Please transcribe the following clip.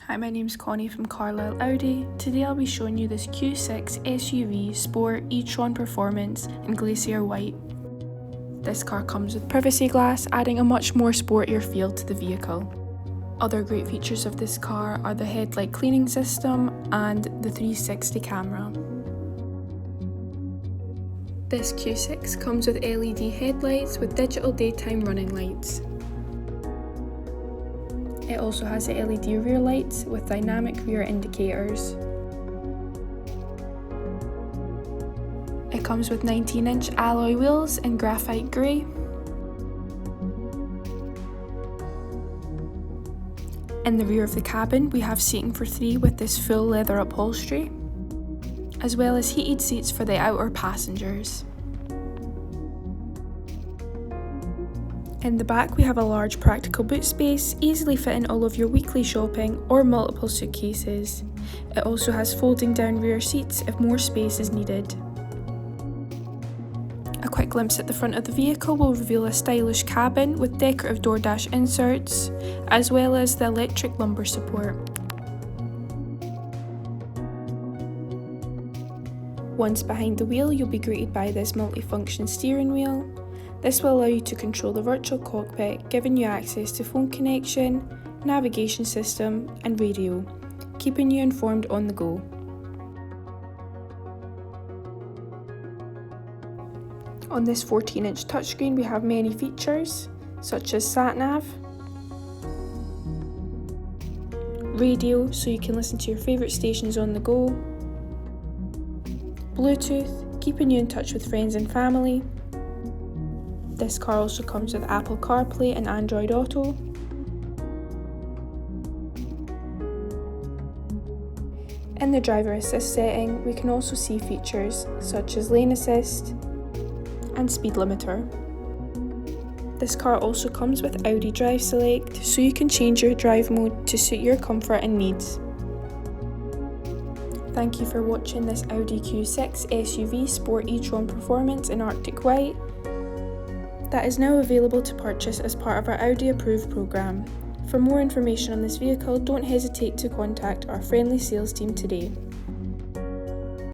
Hi, my name's Connie from Carlisle Audi. Today I'll be showing you this Q6 SUV Sport e-tron Performance in Glacier White. This car comes with privacy glass, adding a much more sportier feel to the vehicle. Other great features of this car are the headlight cleaning system and the 360 camera. This Q6 comes with LED headlights with digital daytime running lights. It also has the LED rear lights with dynamic rear indicators. It comes with 19-inch alloy wheels in graphite grey. In the rear of the cabin, we have seating for 3 with this full leather upholstery, as well as heated seats for the outer passengers. In the back, we have a large practical boot space, easily fitting all of your weekly shopping or multiple suitcases. It also has folding down rear seats if more space is needed. A quick glimpse at the front of the vehicle will reveal a stylish cabin with decorative door dash inserts, as well as the electric lumbar support. Once behind the wheel, you'll be greeted by this multifunction steering wheel. This will allow you to control the virtual cockpit, giving you access to phone connection, navigation system and radio, keeping you informed on the go. On this 14-inch touchscreen we have many features such as sat-nav, radio so you can listen to your favourite stations on the go, Bluetooth, keeping you in touch with friends and family. This car also comes with Apple CarPlay and Android Auto. In the driver assist setting, we can also see features such as lane assist and speed limiter. This car also comes with Audi Drive Select, so you can change your drive mode to suit your comfort and needs. Thank you for watching this Audi Q6 SUV Sport e-tron Performance in Arctic White. That is now available to purchase as part of our Audi Approved programme. For more information on this vehicle, don't hesitate to contact our friendly sales team today.